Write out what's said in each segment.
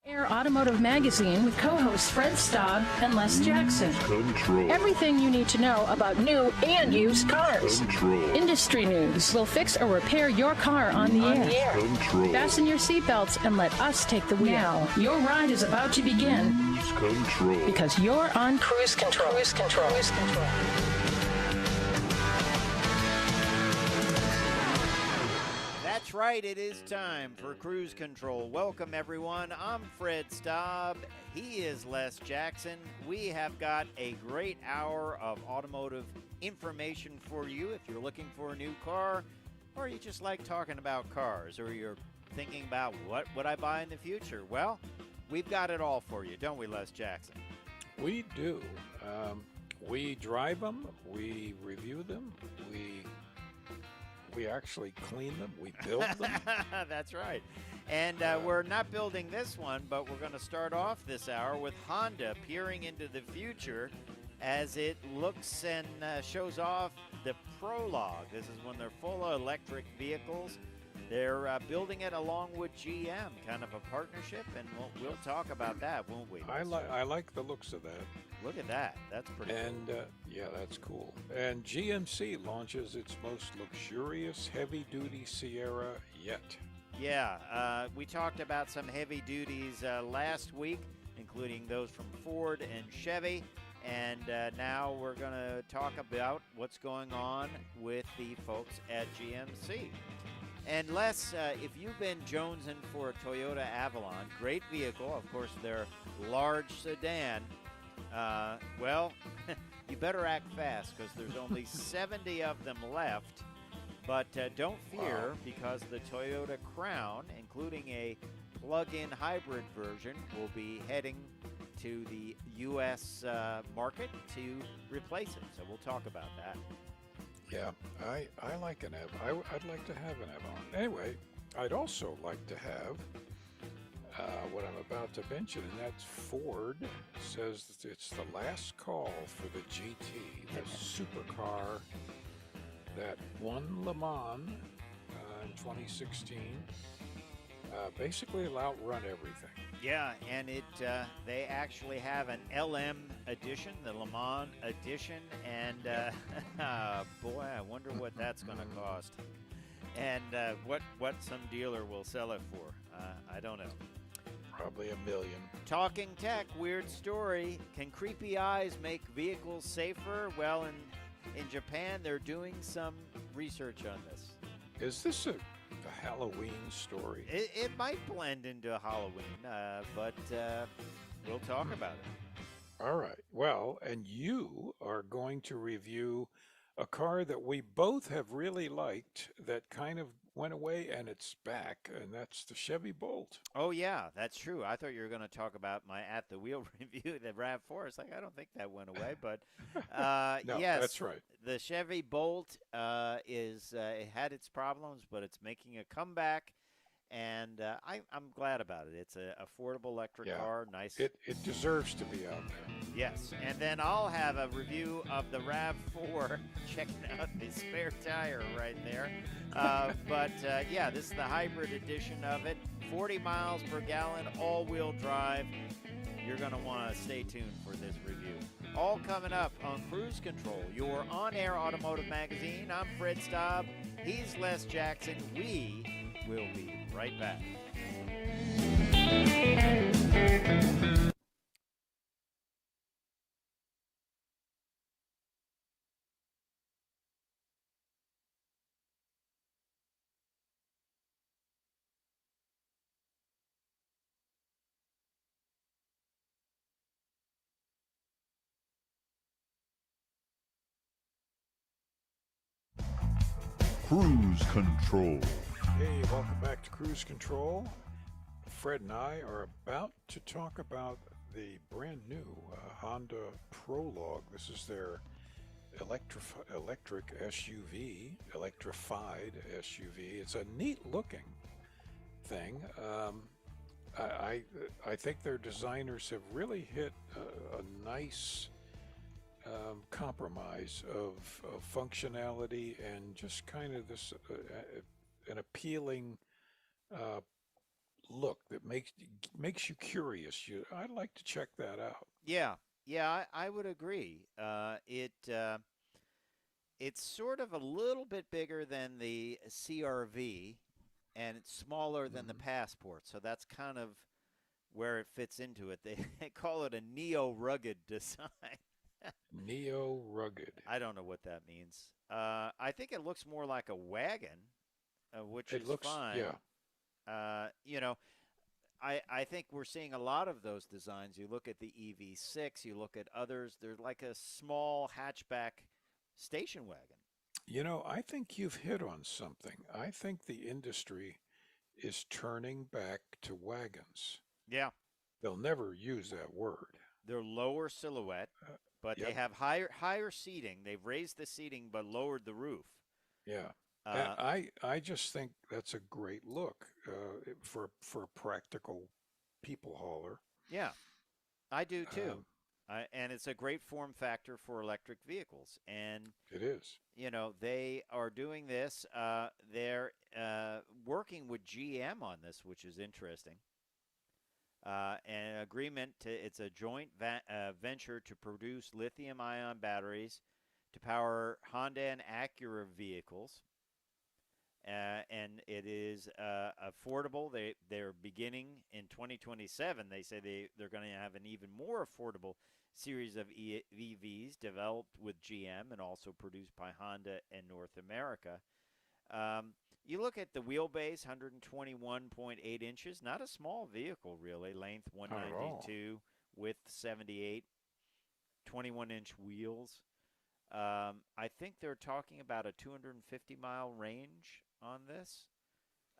Air Automotive Magazine with co-hosts Fred Staub and Les Jackson. Control. Everything you need to know about new and used cars. Control. Industry news. We'll fix or repair your car on the air. Control. Fasten your seatbelts and let us take the wheel. Now, your ride is about to begin. Control. Because you're on cruise control. Cruise control. Cruise control. That's right, it is time for Cruise Control. Welcome, everyone. I'm Fred Staub. He is Les Jackson. We have got a great hour of automotive information for you if you're looking for a new car, or you just like talking about cars, or you're thinking about what would I buy in the future. Well, we've got it all for you, don't we, Les Jackson? We do. We drive them, we review them, we actually clean them, we build them. That's right. And we're not building this one, but we're going to start off this hour with Honda peering into the future as it looks and shows off the Prologue. This is when they're full of electric vehicles. They're building it along with GM, kind of a partnership, and we'll talk about that, won't we? I like the looks of that. Look at that. That's pretty cool. Yeah, that's cool. And GMC launches its most luxurious heavy-duty Sierra yet. Yeah, we talked about some heavy duties last week, including those from Ford and Chevy. And now we're going to talk about what's going on with the folks at GMC. And Les, if you've been jonesing for a Toyota Avalon, great vehicle, of course, they're large sedan. Well, you better act fast because there's only 70 of them left. But don't fear, because the Toyota Crown, including a plug-in hybrid version, will be heading to the U.S. market to replace it. So we'll talk about that. Yeah, I like an Avalon. I'd like to have an Avalon. Anyway, I'd also like to have what I'm about to mention, and that's Ford says that it's the last call for the GT, the supercar that won Le Mans in 2016. Basically, it'll outrun everything. Yeah, and they actually have an LM edition, the Le Mans edition, and boy, I wonder what that's going to cost, and what some dealer will sell it for. I don't know. Probably $1 million. Talking tech, weird story. Can creepy eyes make vehicles safer? Well, in Japan, they're doing some research on this. Is this a Halloween story? It might blend into Halloween, but we'll talk about it. All right. Well, and you are going to review a car that we both have really liked that kind of went away and it's back, and that's the Chevy Bolt. Oh, yeah, that's true. I thought you were going to talk about my At the Wheel review, the Rav 4. It's like, I don't think that went away, but No, yes, that's right. The Chevy Bolt it had its problems, but it's making a comeback. And I'm glad about it. It's an affordable electric car. Nice. It deserves to be out there. Yes. And then I'll have a review of the RAV4. Checking out the spare tire right there. Yeah, this is the hybrid edition of it. 40 miles per gallon, all-wheel drive. You're going to want to stay tuned for this review. All coming up on Cruise Control, your on-air automotive magazine. I'm Fred Staub. He's Les Jackson. We will be right back. Cruise Control. Hey, welcome back to Cruise Control. Fred and I are about to talk about the brand new Honda Prologue. This is their electric SUV, electrified SUV. It's a neat looking thing. I think their designers have really hit a nice compromise of functionality and just kind of this an appealing look that makes you curious. I'd like to check that out. Yeah, yeah, I would agree. It's sort of a little bit bigger than the CRV, and it's smaller than the Hmm. Passport. So that's kind of where it fits into it. They call it a neo rugged design. Neo rugged. I don't know what that means. I think it looks more like a wagon, which It is looks, fine. yeah. You know, I think we're seeing a lot of those designs. You look at the EV6, you look at others, they're like a small hatchback station wagon. I think you've hit on something. I think the industry is turning back to wagons. Yeah, They'll never use that word. they're lower silhouette, Uh, but they yep, have higher seating. They've raised the seating but lowered the roof. yeah. And Uh, I just think that's a great look for a practical people hauler. yeah, I do too. Um, And it's a great form factor for electric vehicles. And it is. they are doing this. They're working with GM on this, which is interesting. An agreement it's a joint venture to produce lithium ion batteries to power Honda and Acura vehicles. And it is affordable. They're beginning in 2027. They say they're going to have an even more affordable series of EVs developed with GM and also produced by Honda in North America. Um, you look at the wheelbase, 121.8 inches, not a small vehicle really. Length Not at all. 192, width 78, 21-inch wheels. I think they're talking about a 250-mile range on this.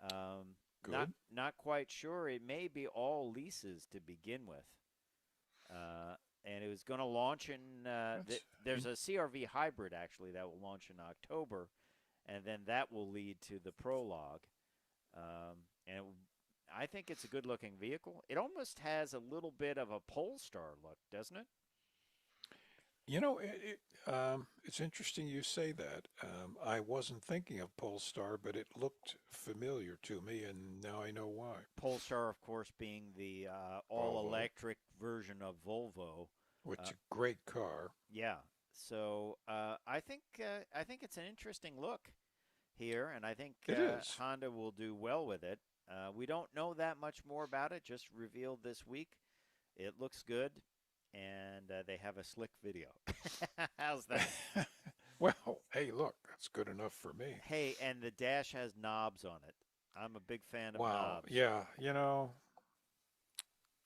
Not Good. not quite sure. It may be all leases to begin with. And it was going to launch in. That's There's in, a CRV hybrid actually that will launch in October, and then that will lead to the Prologue. And I think it's a good-looking vehicle. It almost has a little bit of a Polestar look, doesn't it? it's interesting you say that. I wasn't thinking of Polestar, but it looked familiar to me, and now I know why. Polestar, of course, being the Volvo, all-electric version of Volvo. which Uh, is a great car. yeah. So I think it's an interesting look here, and I think It is. Honda will do well with it. We don't know that much more about it. Just revealed this week. It looks good, and they have a slick video. How's that? Well, hey, look, that's good enough for me. Hey, and the dash has knobs on it. I'm a big fan of Wow. knobs. Yeah,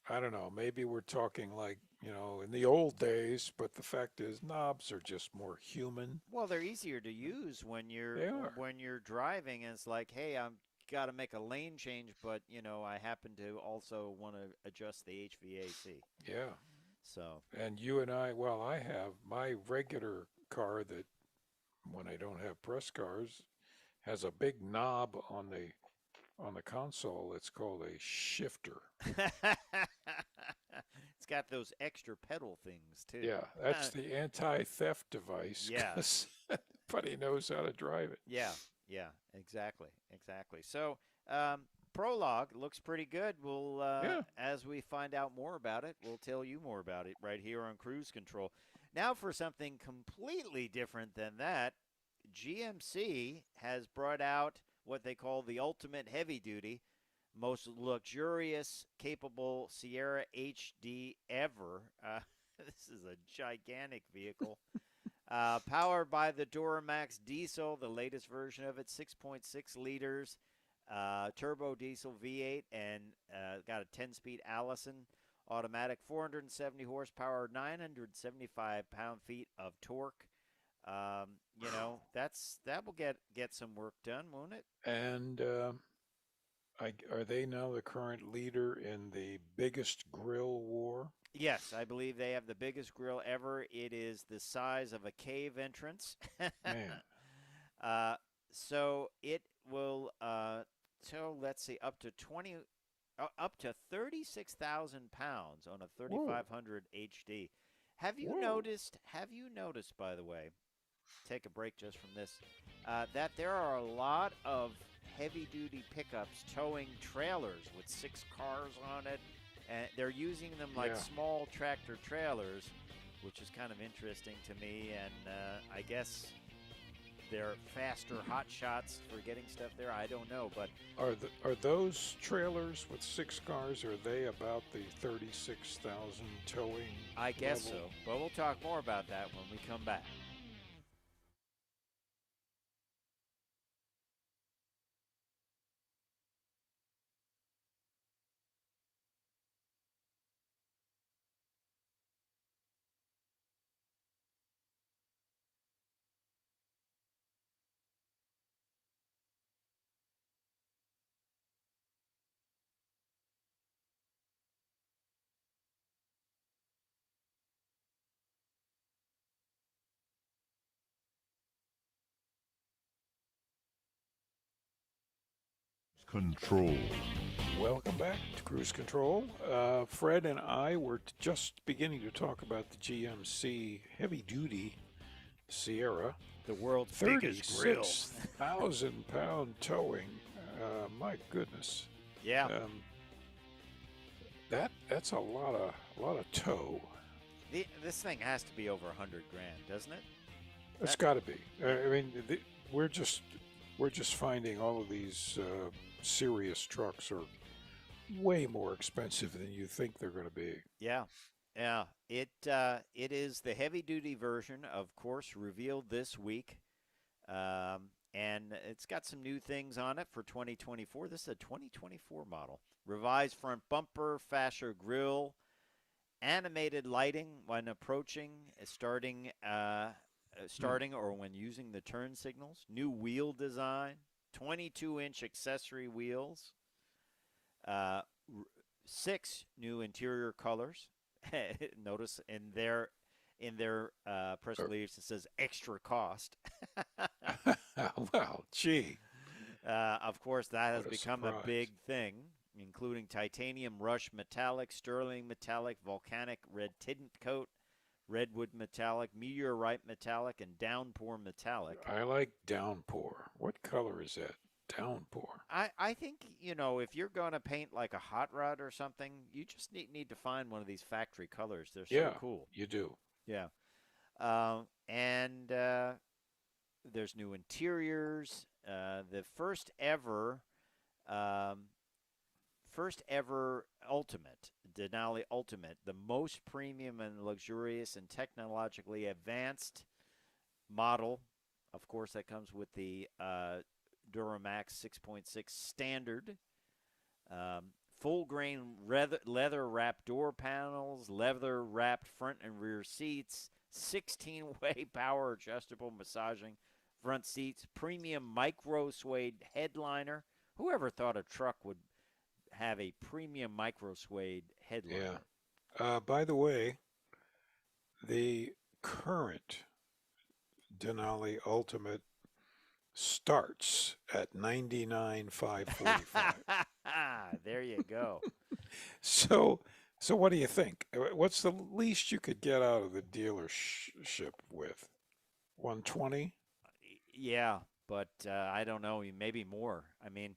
I don't know. Maybe we're talking like, in the old days, but the fact is knobs are just more human. Well, they're easier to use They are. when you're driving, and it's like, hey, I'm got to make a lane change, but I happen to also want to adjust the HVAC. Yeah. So, And you and I, well, I have my regular car that when I don't have press cars has a big knob on the console. It's called a shifter. it's got those extra pedal things too. Yeah, that's the anti-theft device Yeah, because nobody knows how to drive it. yeah, yeah, exactly, exactly. So, Prologue looks pretty good. We'll, Yeah. as we find out more about it, we'll tell you more about it right here on Cruise Control. Now, for something completely different than that, GMC has brought out what they call the ultimate heavy duty, most luxurious, capable Sierra HD ever. This is a gigantic vehicle. Powered by the Duramax diesel, the latest version of it, 6.6 liters, turbo diesel V8, and got a 10-speed Allison automatic, 470 horsepower, 975 pound-feet of torque. That will get some work done, won't it? And are they now the current leader in the biggest grill war? Yes, I believe they have the biggest grill ever. It is the size of a cave entrance. Man, uh, so it will. So let's see, up to 36,000 pounds on a whoa, 3500 HD. Have you whoa. noticed? Have you noticed, by the way, take a break just from this, that there are a lot of heavy-duty pickups towing trailers with 6 cars on it, and they're using them like small tractor trailers, which is kind of interesting to me. And I guess they're faster hot shots for getting stuff there. I don't know, but are those trailers with 6 cars? Are they about the 36,000 towing? I guess level? so. But we'll talk more about that when we come back. Control. Welcome back to Cruise Control. Fred and I were just beginning to talk about the GMC heavy-duty Sierra. The world's biggest grill. 36,000-pound towing. My goodness. Yeah. That's a lot of tow. This thing has to be over $100,000, doesn't it? It's got to be. I mean, we're just finding all of these serious trucks are way more expensive than you think they're going to be. Yeah. It is the heavy-duty version, of course, revealed this week, and it's got some new things on it for 2024. This is a 2024 model. Revised front bumper, fascia grille, animated lighting when approaching, starting or when using the turn signals. New wheel design, 22-inch accessory wheels, 6 new interior colors. Notice in their press release it says extra cost. Well, gee. Of course, that has become surprise. a big thing, including titanium rush metallic, sterling metallic, volcanic red tint coat, redwood metallic, meteorite metallic, and downpour metallic. I like downpour. What color is that? Downpour. I think, if you're going to paint like a hot rod or something, you just need to find one of these factory colors. They're so cool. You do. Yeah. And there's new interiors. The first ever Ultimate, Denali Ultimate, the most premium and luxurious and technologically advanced model. Of course, that comes with the Duramax 6.6 standard. Full grain leather wrapped door panels, leather wrapped front and rear seats, 16-way power adjustable massaging front seats, premium micro suede headliner. Whoever thought a truck would have a premium micro suede headliner? Yeah. By the way, the current Denali Ultimate starts at $99,545. There you go. So what do you think? What's the least you could get out of the dealership with? 120? Yeah, but I don't know, maybe more. I mean,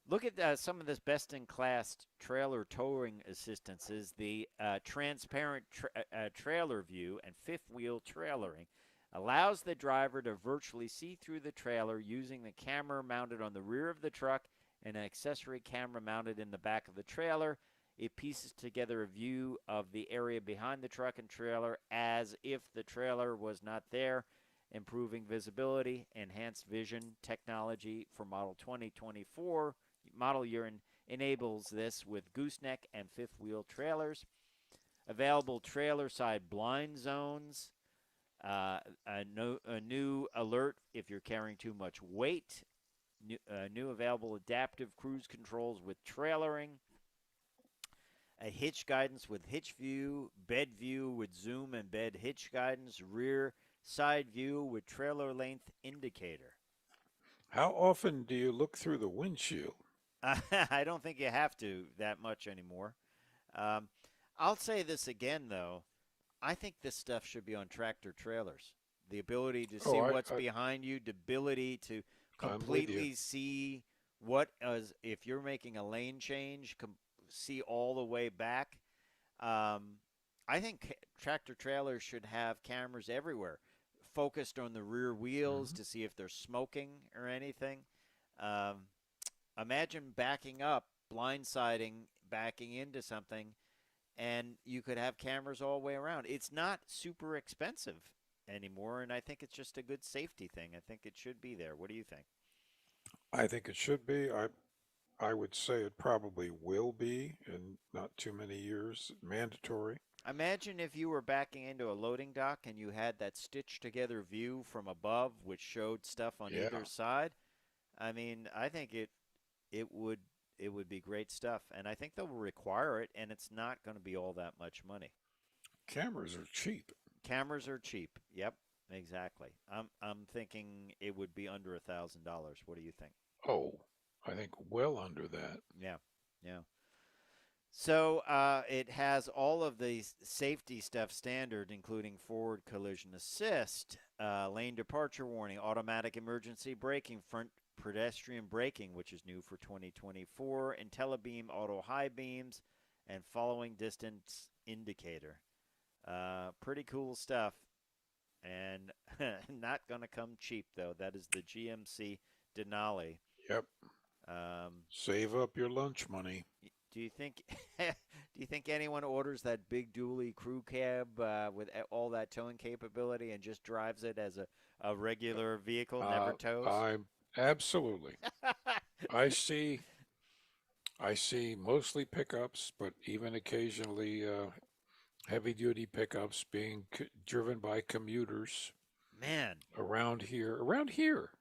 look at some of this best-in-class trailer towing assistances, the transparent trailer view and fifth-wheel trailering. Allows the driver to virtually see through the trailer using the camera mounted on the rear of the truck and an accessory camera mounted in the back of the trailer. It pieces together a view of the area behind the truck and trailer as if the trailer was not there, improving visibility. Enhanced vision technology for model 2024 model year enables this with gooseneck and fifth-wheel trailers. Available trailer side blind zones. A new alert if you're carrying too much weight. New available adaptive cruise controls with trailering. A hitch guidance with hitch view. Bed view with zoom and bed hitch guidance. Rear side view with trailer length indicator. How often do you look through the windshield? I don't think you have to that much anymore. I'll say this again, though. I think this stuff should be on tractor trailers The ability to Oh, see what's behind you, the ability to I'm with you. completely see what is, if you're making a lane change, see all the way back. I think tractor trailers should have cameras everywhere, focused on the rear wheels to see if they're smoking or anything. Um, Imagine backing up, blindsiding, backing into something, and you could have cameras all the way around. It's not super expensive anymore, and I think it's just a good safety thing. I think it should be there. What do you think? I think it should be. I would say it probably will be in not too many years, mandatory. Imagine if you were backing into a loading dock and you had that stitched together view from above, which showed stuff on Yeah. either side. I mean, I think it would it would be great stuff, and I think they'll require it, and it's not going to be all that much money. Cameras are cheap. Cameras are cheap. Yep, exactly. I'm thinking it would be under $1,000. What do you think? Oh, I think well under that. Yeah, yeah. So it has all of the safety stuff standard, including forward collision assist, lane departure warning, automatic emergency braking, front pedestrian braking, which is new for 2024, IntelliBeam auto high beams, and following distance indicator. Pretty cool stuff, and not going to come cheap, though. That is the GMC Denali. Yep. Um, Save up your lunch money. Do you think do you think anyone orders that big dually crew cab with all that towing capability and just drives it as a regular vehicle, never tows? I absolutely. I see. I see mostly pickups, but even occasionally heavy-duty pickups being driven by commuters Man, around here. Around here,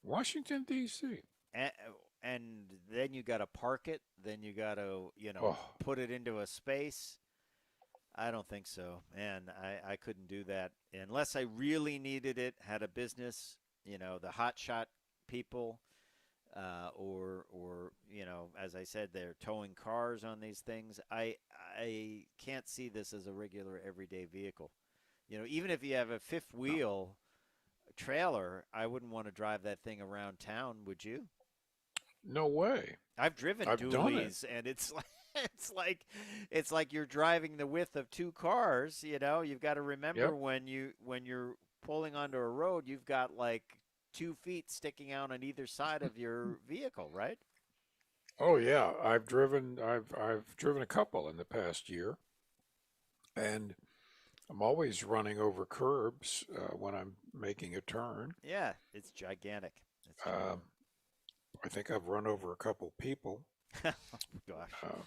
Washington D.C. and, and then you got to park it. Then you got to Oh, put it into a space. I don't think so, man. I couldn't do that unless I really needed it. Had a business, the hot shot people. Or as I said, they're towing cars on these things. I can't see this as a regular everyday vehicle. Even if you have a fifth wheel trailer, I wouldn't want to drive that thing around town, would you? no way. I've driven I've done it. dualies, and it's like it's like you're driving the width of two cars. You've got to remember Yep. when you're pulling onto a road, you've got like 2 feet sticking out on either side of your vehicle, right? Oh yeah, I've driven a couple in the past year, and I'm always running over curbs when I'm making a turn. Yeah, it's gigantic. It's Um, I think I've run over a couple people, oh, gosh. uh,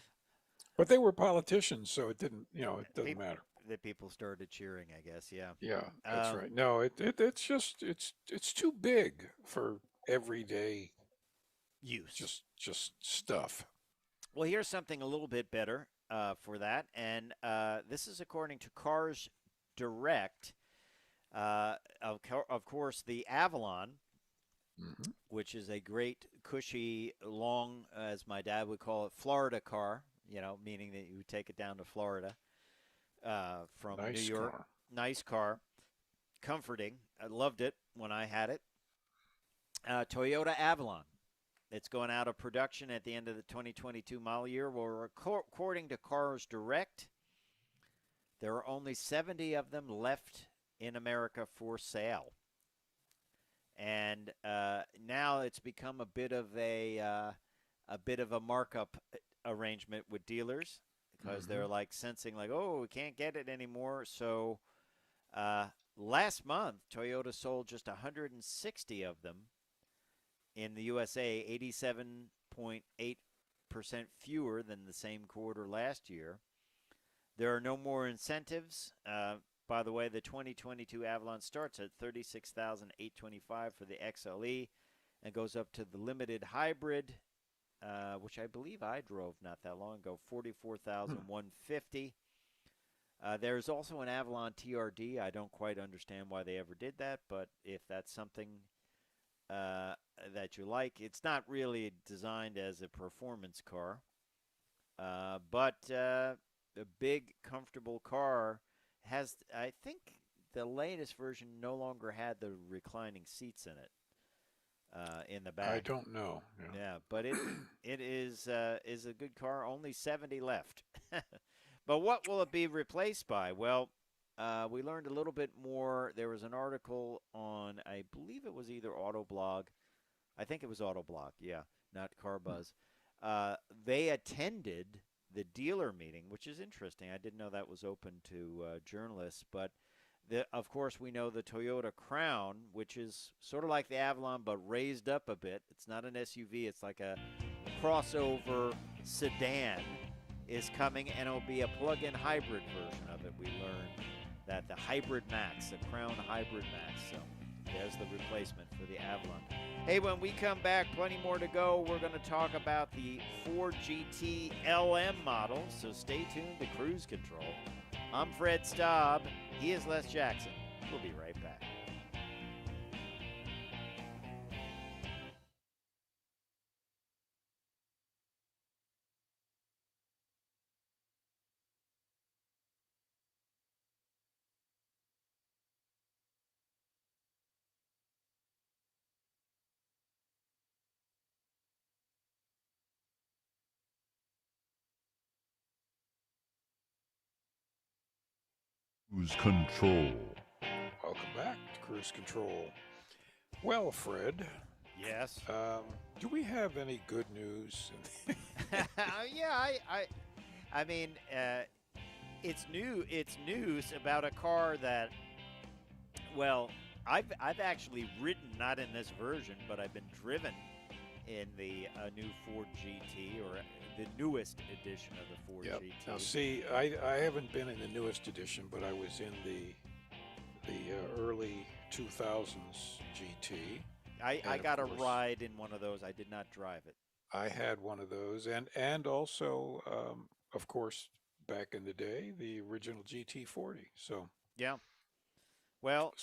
but they were politicians, so it didn't, it doesn't Peop- matter. The people started cheering, I guess. Yeah. Yeah, that's Um, right. No, it's just it's too big for everyday use. just stuff. Well, here's something a little bit better for that, and this is according to Cars Direct. Of course, the Avalon, Hmm. which is a great, cushy, long, as my dad would call it, Florida car. Meaning that you would take it down to Florida from New Nice York. car. Nice car, comforting. I loved it when I had it. Toyota Avalon. It's going out of production at the end of the 2022 model year. Well, according to Cars Direct, there are only 70 of them left in America for sale. And now it's become a bit of a markup arrangement with dealers because they're like sensing like, oh, we can't get it anymore. So last month, Toyota sold just 160 of them in the USA, 87.8% fewer than the same quarter last year. There are no more incentives. By the way, the 2022 Avalon starts at $36,825 for the XLE and goes up to the limited hybrid, which I believe I drove not that long ago, $44,150. There's also an Avalon TRD. I don't quite understand why they ever did that, but if that's something that you like, it's not really designed as a performance car, but a big, comfortable car has, I think, the latest version no longer had the reclining seats in it in the back. I don't know. Yeah, but it is a good car. Only 70 left. But what will it be replaced by? Well, we learned a little bit more. There was an article on, I believe it was either Autoblog. I think it was Autoblog, yeah, not CarBuzz. They attended the dealer meeting, which is interesting. I didn't know that was open to journalists. But, of course, we know the Toyota Crown, which is sort of like the Avalon but raised up a bit. It's not an SUV. It's like a crossover sedan is coming, and it'll be a plug-in hybrid version of it. We learned that the Hybrid Max, the Crown Hybrid Max. So there's the replacement for the Avalon. Hey, when we come back, plenty more to go. We're going to talk about the Ford GT LM model, so stay tuned to Cruise Control. I'm Fred Staub. He is Les Jackson. We'll be right back. Cruise Control. Welcome back to Cruise Control. Well, Fred. Yes. Do we have any good news? Yeah, I mean, it's new. It's news about a car that, well, I've actually ridden, not in this version, but I've been driven in the new Ford GT, or the newest edition of the Ford Yep. GT. Now, see, I haven't been in the newest edition, but I was in the early 2000s GT. I of got a course- ride in one of those. I did not drive it. I had one of those, and also, of course, back in the day, the original GT40. Yeah. Well,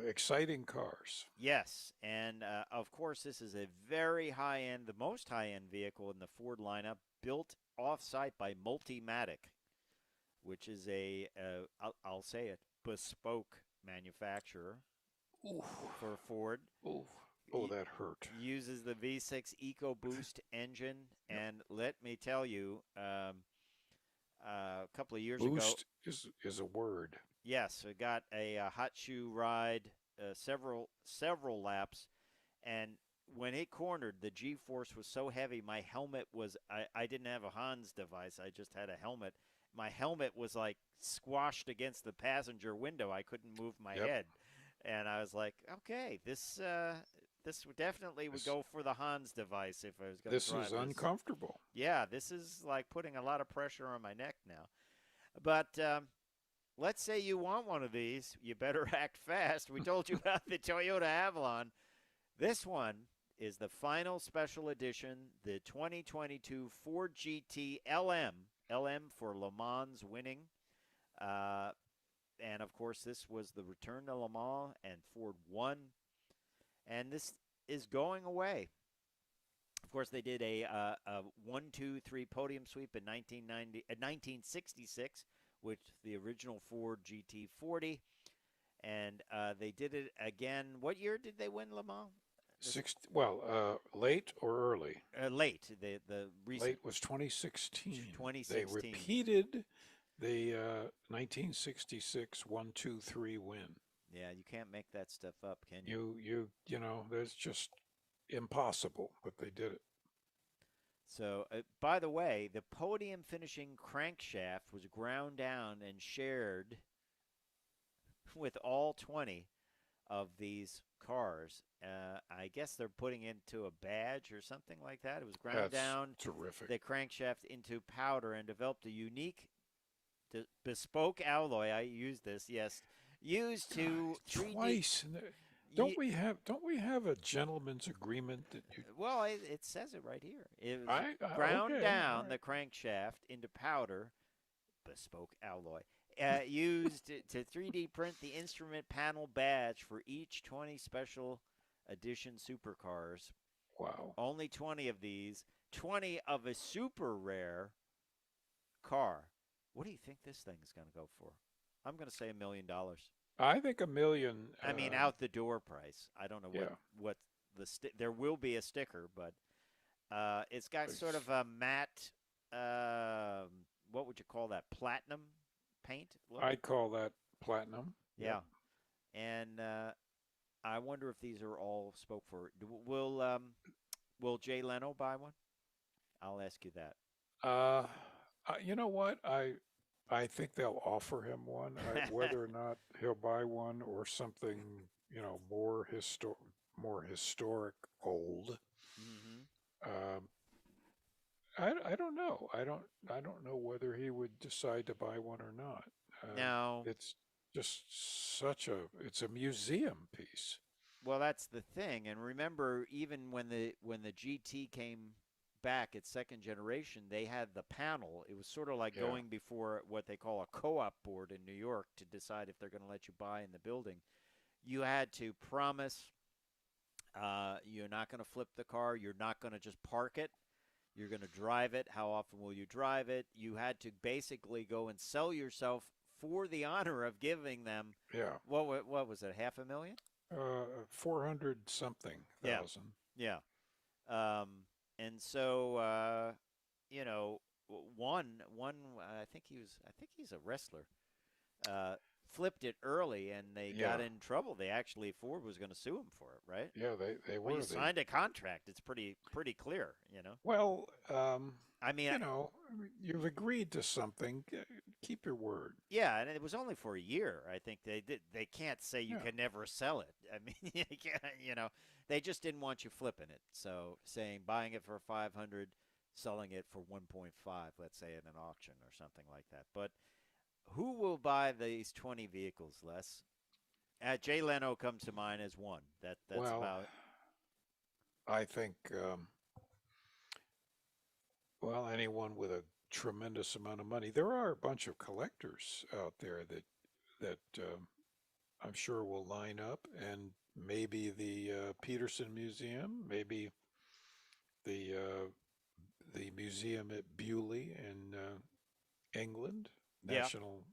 Exciting cars. yes, and of course, this is a very high-end, the most high-end vehicle in the Ford lineup, built off-site by Multimatic, which is I'll say it, bespoke manufacturer Oof, for Ford. oof. Oh, that hurt. Uses the V6 EcoBoost engine, and let me tell you, a couple of years ago, Boost is a word. yes, I got a hot shoe ride, several laps, and when it cornered, the G-force was so heavy, my helmet was, I didn't have a Hans device, I just had a helmet. My helmet was like squashed against the passenger window. I couldn't move my Yep. head. And I was like, okay, this definitely would go for the Hans device if I was going to This drive is this. uncomfortable. Yeah, this is like putting a lot of pressure on my neck now. But let's say you want one of these. You better act fast. We told you about the Toyota Avalon. This one is the final special edition, the 2022 Ford GT LM. LM for Le Mans winning. And, of course, this was the return to Le Mans, and Ford won. And this is going away. Of course, they did a 1-2-3 podium sweep in 1966 with the original Ford GT40. And they did it again. What year did they win Le Mans? Late or early? Late. The recent. Late was 2016. 2016. They repeated the 1966 1-2-3 win. Yeah, you can't make that stuff up, can you? You know, that's just impossible, but they did it. So, by the way, the podium finishing crankshaft was ground down and shared with all 20 of these cars. I guess they're putting into a badge or something like that. It was ground That's down, terrific. the crankshaft into powder, and developed a unique bespoke alloy. I used this, yes, used to 3D. Twice. Don't we have a gentleman's agreement that you? Well, it says it right here. It was ground okay, down all right. the crankshaft into powder, bespoke alloy, used to 3D print the instrument panel badge for each 20 special edition supercars. Wow. Only 20 of these, 20 of a super rare car. What do you think this thing is going to go for? I'm going to say $1 million. I think $1 million. I mean, out the door price. I don't know Yeah. what there will be a sticker, but it's got sort of a matte. What would you call that? Platinum paint look. I'd call that platinum. Yeah, and I wonder if these are all spoke for. Will Jay Leno buy one? I'll ask you that. You know what? I think they'll offer him one. Whether or not he'll buy one or something, more historic, old. Hmm. Um, I don't know. I don't know whether he would decide to buy one or not. Now, It's just it's a museum piece. well, that's the thing. And remember, even when the GT came back its second generation, they had the panel. It was sort of like Yeah. going before what they call a co-op board in New York to decide if they're going to let you buy in the building. You had to promise you're not going to flip the car. You're not going to just park it. You're going to drive it. How often will you drive it? You had to basically go and sell yourself for the honor of giving them Yeah. what was it, 500,000? 400 something Yeah. thousand. Yeah. Um, and so you know, one I think he's a wrestler. Flipped it early and they got Yeah. in trouble. They actually Ford was going to sue him for it, right? Yeah, they Well, were. you signed a contract. It's pretty clear, you know. Well, I mean, you've agreed to something. Keep your word. yeah, and it was only for a year. I think they can't say you Yeah. can never sell it. I mean, you can't, they just didn't want you flipping it. So saying buying it for 500, selling it for 1.5, let's say in an auction or something like that. But who will buy these 20 vehicles, Les? Jay Leno comes to mind as one. That's Well, about. I think, anyone with a tremendous amount of money. There are a bunch of collectors out there that I'm sure will line up, and maybe the Peterson Museum, maybe the museum at Bewley in England, Yeah, National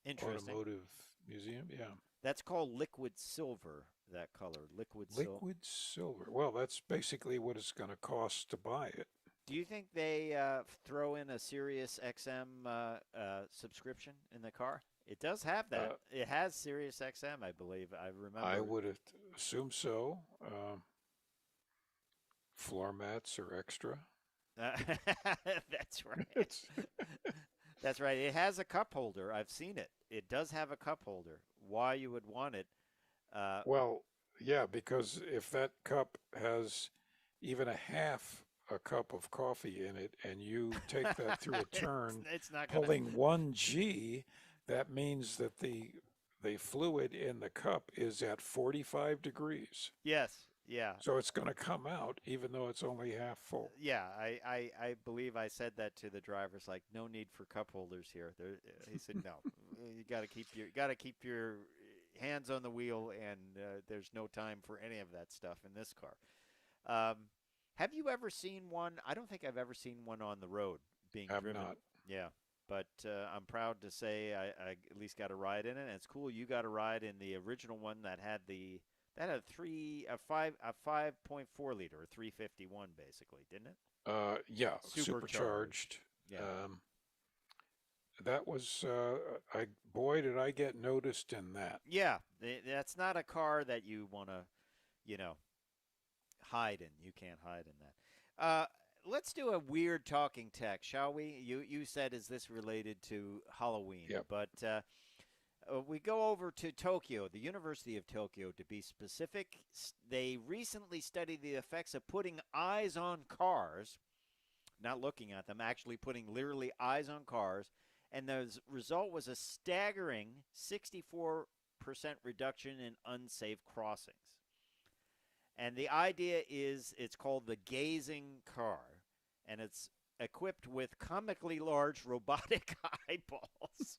interesting. Automotive Museum. Yeah. That's called liquid silver. That color, liquid silver. Liquid silver. Well, that's basically what it's going to cost to buy it. Do you think they throw in a Sirius XM subscription in the car? It does have that. It has Sirius XM, I believe. I remember. I would assume so. Floor mats are extra. That's right. It's That's right. It has a cup holder. I've seen it. It does have a cup holder. Why you would want it? Uh, Well, yeah, because if that cup has even a half a cup of coffee in it and you take that through a turn it's not gonna. pulling 1G, that means that the fluid in the cup is at 45 degrees. Yes. Yeah. So it's going to come out even though it's only half full. Yeah, I believe I said that to the drivers. Like, no need for cup holders here. He said, no, you got to keep your hands on the wheel, and there's no time for any of that stuff in this car. Have you ever seen one? I don't think I've ever seen one on the road being Have driven. not. Yeah, but I'm proud to say I at least got a ride in it. And it's cool. You got a ride in the original one that had a 5.4 liter, or 351 basically, didn't it? Yeah, Supercharged. supercharged. Yeah. That was boy, did I get noticed in that. Yeah, that's not a car that you want to, hide in. You can't hide in that. Let's do a weird talking tech, shall we? You said, is this related to Halloween? Yep. But we go over to Tokyo, the University of Tokyo, to be specific. They recently studied the effects of putting eyes on cars, not looking at them, actually putting literally eyes on cars. And the result was a staggering 64% reduction in unsafe crossings. And the idea is it's called the gazing car, and it's equipped with comically large robotic eyeballs.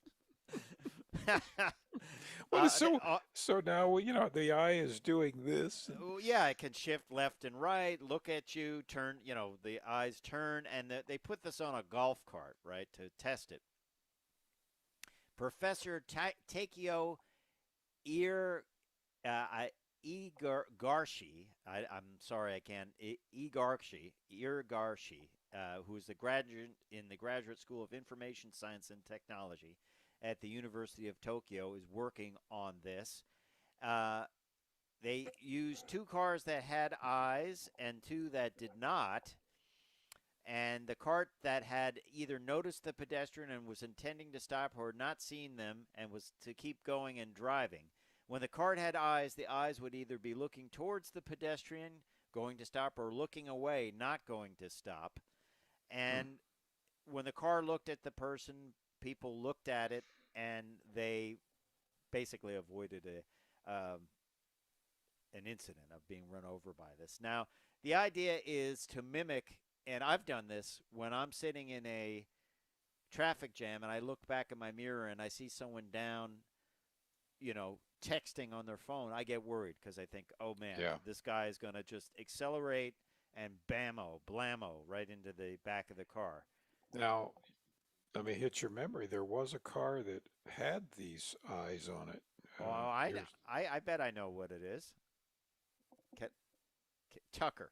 Well, so now the eye is doing this. Yeah, it can shift left and right, look at you, turn. The eyes turn, and they put this on a golf cart, right, to test it. Professor Takeo Ir Garshi, I'm sorry, I can't. Garshi, who is the graduate in the Graduate School of Information Science and Technology at the University of Tokyo, is working on this. Uh, they used two cars that had eyes and two that did not. And the cart that had either noticed the pedestrian and was intending to stop or not seen them and was to keep going and driving. When the cart had eyes, the eyes would either be looking towards the pedestrian, going to stop, or looking away, not going to stop. And when the car looked at the person, people looked at it, and they basically avoided an incident of being run over by this. Now, the idea is to mimic, and I've done this when I'm sitting in a traffic jam and I look back in my mirror and I see someone down, texting on their phone. I get worried because I think, oh man, this guy is going to just accelerate and blammo right into the back of the car. Now, let me hit your memory. There was a car that had these eyes on it. I bet I know what it is. Tucker.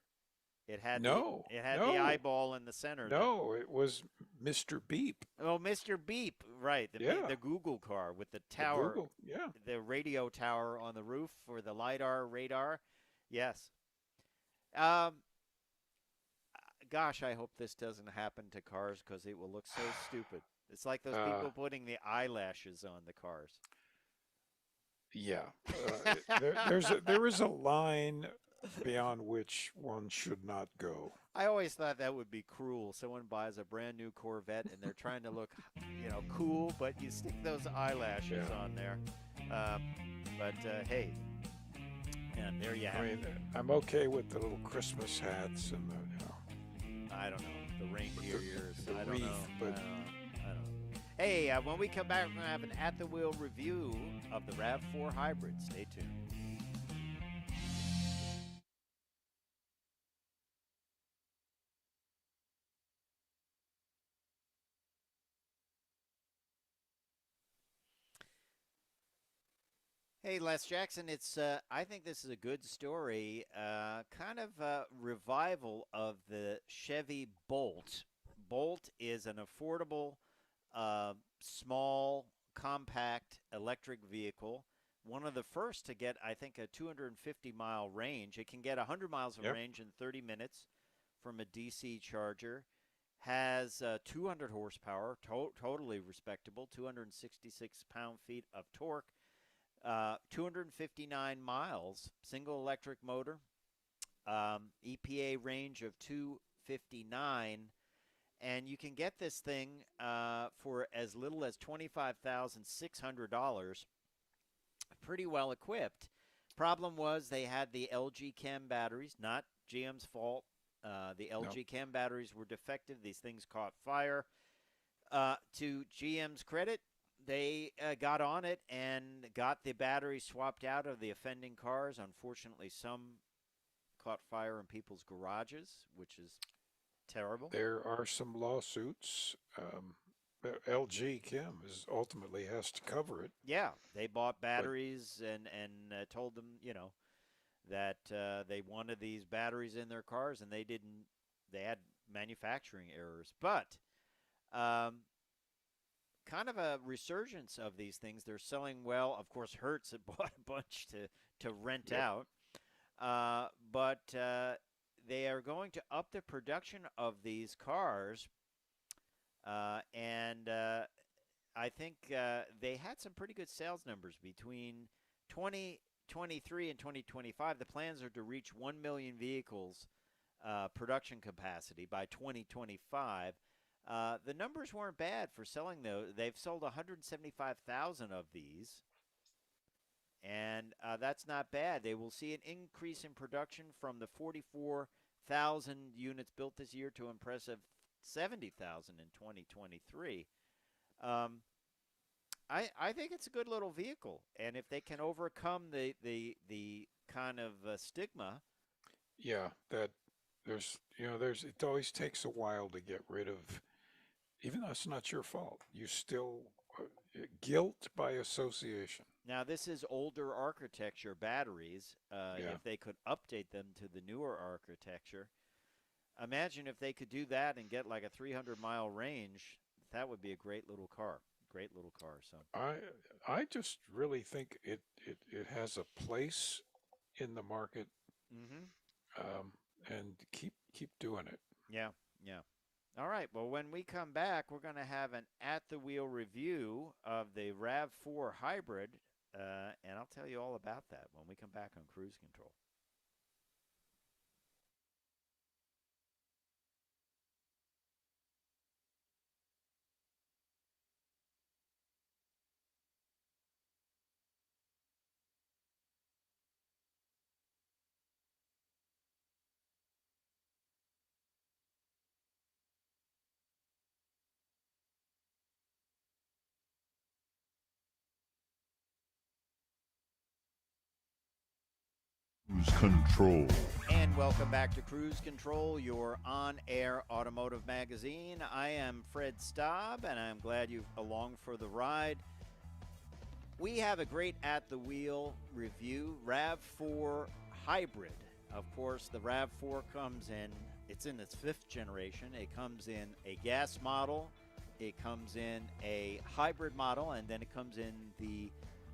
It had no, the eyeball in the center. No, it was Mr. Beep. Oh, Mr. Beep, right? The Google car with the tower, the radio tower on the roof for the radar. Yes. Gosh, I hope this doesn't happen to cars because it will look so stupid. It's like those people putting the eyelashes on the cars. Yeah, there is a line beyond which one should not go. I always thought that would be cruel. Someone buys a brand new Corvette and they're trying to look, cool, but you stick those eyelashes on there. But hey, and there you have it. I'm okay with the little Christmas hats and the, I don't know, the reindeer ears. The I don't wreath, know. but I don't know. Hey, when we come back, we're going to have an at-the-wheel review of the RAV4 Hybrid. Stay tuned. Hey, Les Jackson, I think this is a good story, kind of a revival of the Chevy Bolt. Bolt is an affordable, small, compact electric vehicle. One of the first to get, I think, a 250-mile range. It can get 100 miles of range in 30 minutes from a DC charger. Has 200 horsepower, totally respectable, 266 pound-feet of torque. 259 miles, single electric motor, EPA range of 259, and you can get this thing for as little as $25,600. Pretty well equipped. Problem was they had the LG Chem batteries, not GM's fault. The LG Chem batteries were defective. These things caught fire. To GM's credit, they got on it and got the batteries swapped out of the offending cars. Unfortunately, some caught fire in people's garages, which is terrible. There are some lawsuits. LG Chem ultimately has to cover it. Yeah, they bought batteries and told them, that they wanted these batteries in their cars, and they didn't. They had manufacturing errors, but kind of a resurgence of these things. They're selling well. Of course, Hertz had bought a bunch to rent out. But they are going to up the production of these cars. And I think they had some pretty good sales numbers between 2023 and 2025. The plans are to reach 1 million vehicles production capacity by 2025. The numbers weren't bad for selling, though. They've sold 175,000 of these, and that's not bad. They will see an increase in production from the 44,000 units built this year to impressive 70,000 in 2023. I think it's a good little vehicle, and if they can overcome the kind of stigma. Yeah, that it always takes a while to get rid of. Even though it's not your fault, you still guilt by association. Now, this is older architecture batteries. Yeah. If they could update them to the newer architecture, imagine if they could do that and get like a 300-mile range. That would be a great little car. Great little car. So, I just really think it has a place in the market, hmm um, and keep doing it. yeah, yeah. All right. Well, when we come back, we're going to have an at-the-wheel review of the RAV4 Hybrid, and I'll tell you all about that when we come back on Cruise Control. Cruise control. And welcome back to Cruise Control, your on-air automotive magazine. I am Fred Staub, and I'm glad you're along for the ride. We have a great at-the-wheel review, RAV4 Hybrid. Of course, the RAV4 comes in, it's in its 5th generation. It comes in a gas model, it comes in a hybrid model, and then it comes in the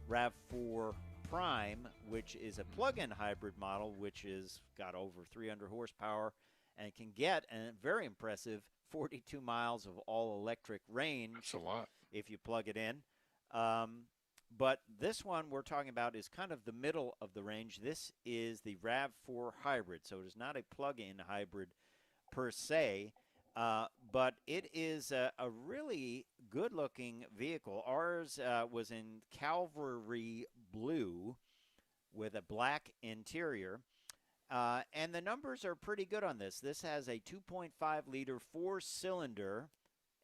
RAV4 Prime, which is a plug-in hybrid model, which has got over 300 horsepower and can get a very impressive 42 miles of all-electric range. That's a lot. If you plug it in. But this one we're talking about is kind of the middle of the range. This is the RAV4 Hybrid, so it is not a plug-in hybrid per se, but it is a really good-looking vehicle. Ours was in Cavalry Blue with a black interior, and the numbers are pretty good on this. This has a 2.5-liter four-cylinder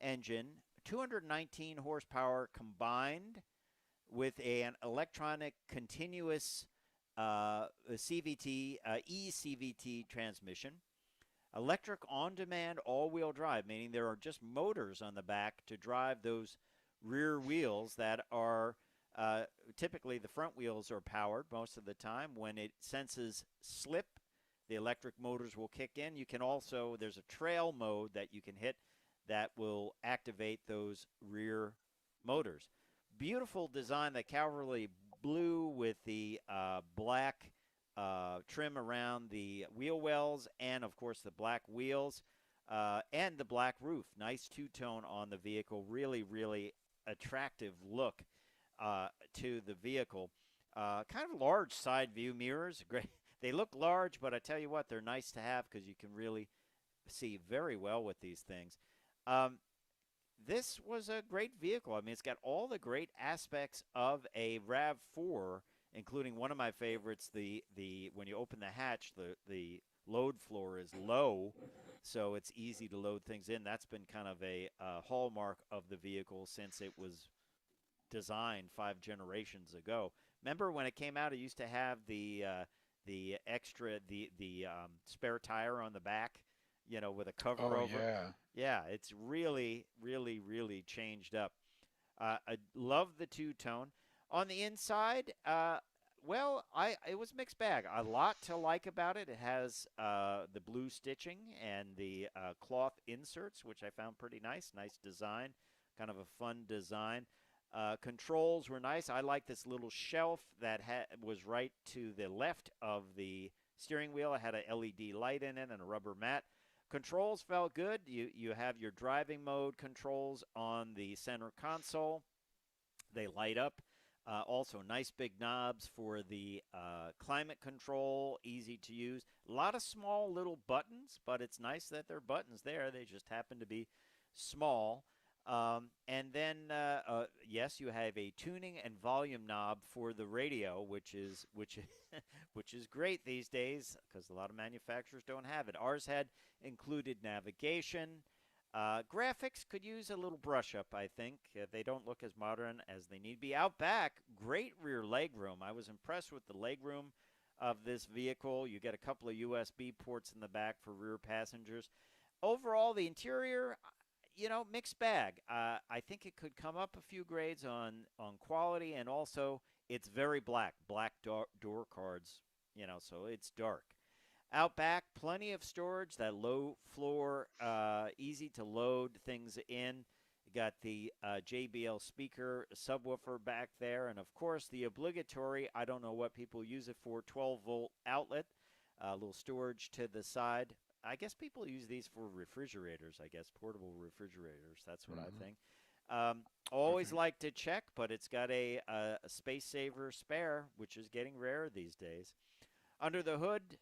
engine, 219 horsepower combined, with an electronic continuous CVT, eCVT transmission. Electric on-demand all-wheel drive, meaning there are just motors on the back to drive those rear wheels that are typically the front wheels are powered most of the time. When it senses slip, the electric motors will kick in. You can also, there's a trail mode that you can hit that will activate those rear motors. Beautiful design, the Cavalry Blue with the black trim around the wheel wells and, of course, the black wheels and the black roof. Nice two-tone on the vehicle. Really, really attractive look to the vehicle. Kind of large side view mirrors. Great. They look large, but I tell you what, they're nice to have because you can really see very well with these things. This was a great vehicle. I mean, it's got all the great aspects of a RAV4, including one of my favorites, the when you open the hatch, the load floor is low, so it's easy to load things in. That's been kind of a hallmark of the vehicle since it was designed 5 generations ago. Remember when it came out, it used to have the extra spare tire on the back, you know, with a cover over. Yeah. Yeah, it's really, really, really changed up. I love the two-tone. On the inside, well, it was a mixed bag. A lot to like about it. It has the blue stitching and the cloth inserts, which I found pretty nice. Nice design, kind of a fun design. Controls were nice. I like this little shelf that was right to the left of the steering wheel. It had a LED light in it and a rubber mat. Controls felt good. You have your driving mode controls on the center console. They light up. Also, nice big knobs for the climate control, easy to use. A lot of small little buttons, but it's nice that there are buttons there. They just happen to be small. And then, yes, you have a tuning and volume knob for the radio, which is great these days because a lot of manufacturers don't have it. Ours had included navigation. Graphics could use a little brush up, I think. They don't look as modern as they need to be. Out back, great rear legroom. I was impressed with the legroom of this vehicle. You get a couple of USB ports in the back for rear passengers. Overall, the interior, you know, mixed bag. I think it could come up a few grades on quality, and also it's very black, door cards, so it's dark. Out back, plenty of storage, that low floor, easy to load things in. You got the JBL speaker subwoofer back there, and of course the obligatory, I don't know what people use it for, 12-volt outlet, a little storage to the side. I guess people use these for refrigerators, I guess, portable refrigerators. That's what I think. Always like to check, but it's got a space saver spare, which is getting rare these days. Under the hood,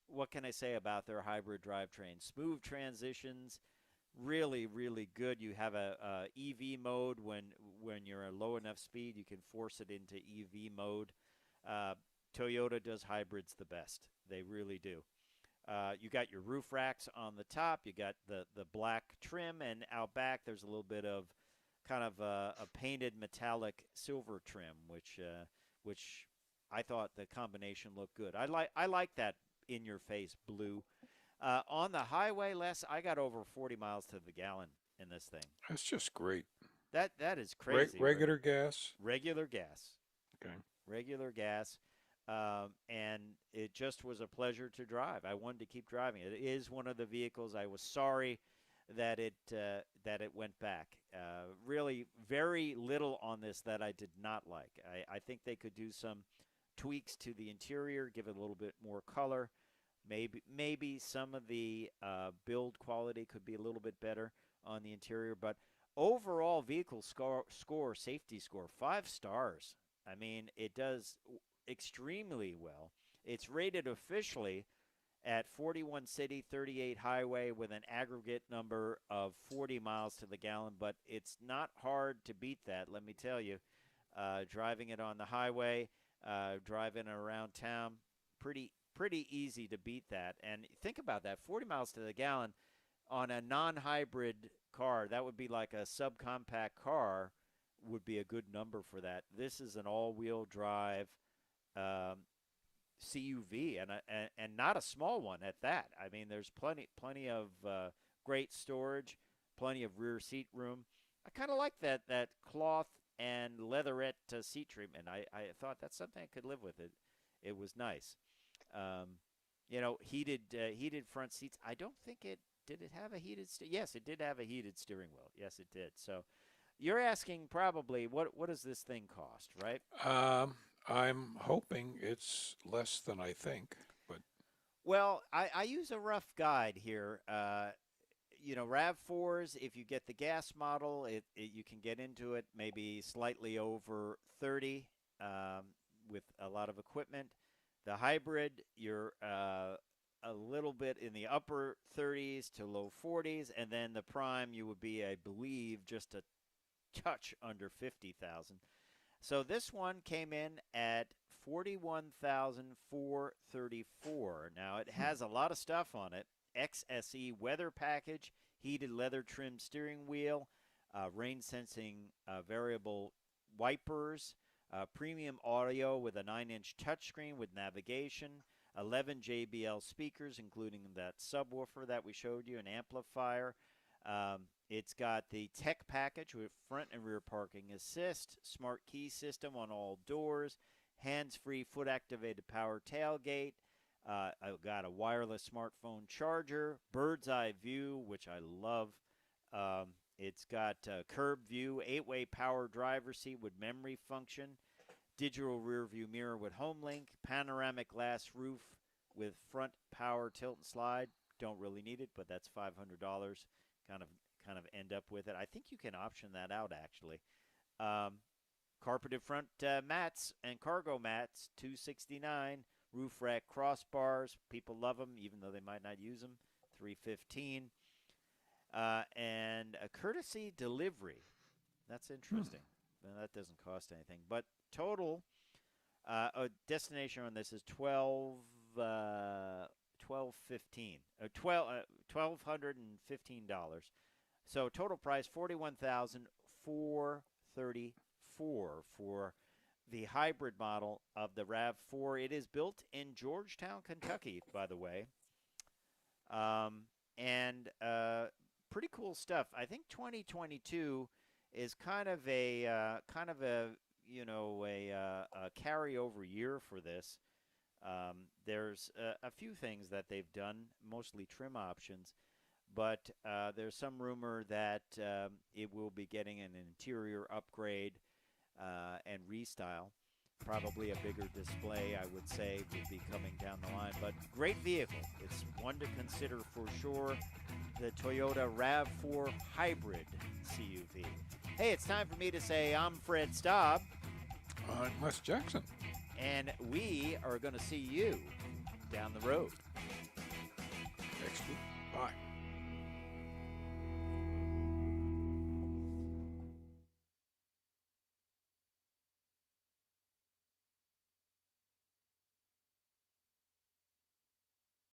what can I say about their hybrid drivetrain? Smooth transitions, really, really good. You have a EV mode when you're at low enough speed, you can force it into EV mode. Toyota does hybrids the best. They really do. You got your roof racks on the top. You got the black trim, and out back there's a little bit of kind of a painted metallic silver trim, which I thought the combination looked good. I like that in-your-face blue. On the highway, Les, I got over 40 miles to the gallon in this thing. That's just great. That is crazy. Regular gas? Regular gas. Okay. Regular gas. And it just was a pleasure to drive. I wanted to keep driving. It is one of the vehicles. I was sorry that it went back. Really, very little on this that I did not like. I think they could do some tweaks to the interior, give it a little bit more color. Maybe some of the build quality could be a little bit better on the interior. But overall vehicle score, safety score, 5 stars. I mean, it does extremely well. It's rated officially at 41 city, 38 highway with an aggregate number of 40 miles to the gallon, but it's not hard to beat that, let me tell you. Driving it on the highway, driving around town, pretty easy to beat that. And think about that, 40 miles to the gallon on a non-hybrid car, that would be like a subcompact car would be a good number for that. This is an all-wheel drive CUV, and not a small one at that. I mean, there's plenty of great storage, plenty of rear seat room. I kind of like that cloth and leatherette seat treatment. I thought that's something I could live with. It was nice. Heated front seats. I don't think did it have a heated yes, it did have a heated steering wheel. Yes, it did. So you're asking probably what does this thing cost, right? I'm hoping it's less than I think, but well, I use a rough guide here. RAV4s, if you get the gas model, you can get into it maybe slightly over 30 with a lot of equipment. The hybrid, you're a little bit in the upper 30s to low 40s, and then the prime, you would be, I believe, just a touch under 50,000. So this one came in at $41,434. Now it has a lot of stuff on it. XSE weather package, heated leather trimmed steering wheel, rain sensing variable wipers, premium audio with a 9-inch touchscreen with navigation, 11 JBL speakers, including that subwoofer that we showed you, an amplifier. It's got the tech package with front and rear parking assist, smart key system on all doors, hands-free foot-activated power tailgate. I've got a wireless smartphone charger, bird's eye view, which I love. It's got curb view, 8-way power driver seat with memory function, digital rear view mirror with HomeLink, panoramic glass roof with front power tilt and slide. Don't really need it, but that's $500. Kind of end up with it. I think you can option that out actually. Carpeted front mats and cargo mats, $269. Roof rack crossbars, people love them even though they might not use them, $315. And a courtesy delivery. That's interesting. Well, that doesn't cost anything. But total destination on this is $1,215. So total price $41,434 for the hybrid model of the RAV4. It is built in Georgetown, Kentucky, by the way. And pretty cool stuff. I think 2022 is kind of a a carryover year for this. There's a few things that they've done, mostly trim options, but there's some rumor that it will be getting an interior upgrade and restyle. Probably a bigger display, I would say, will be coming down the line. But great vehicle. It's one to consider for sure. The Toyota RAV4 Hybrid CUV. Hey, it's time for me to say I'm Fred Staub. I'm Wes Jackson. And we are going to see you down the road. Next week.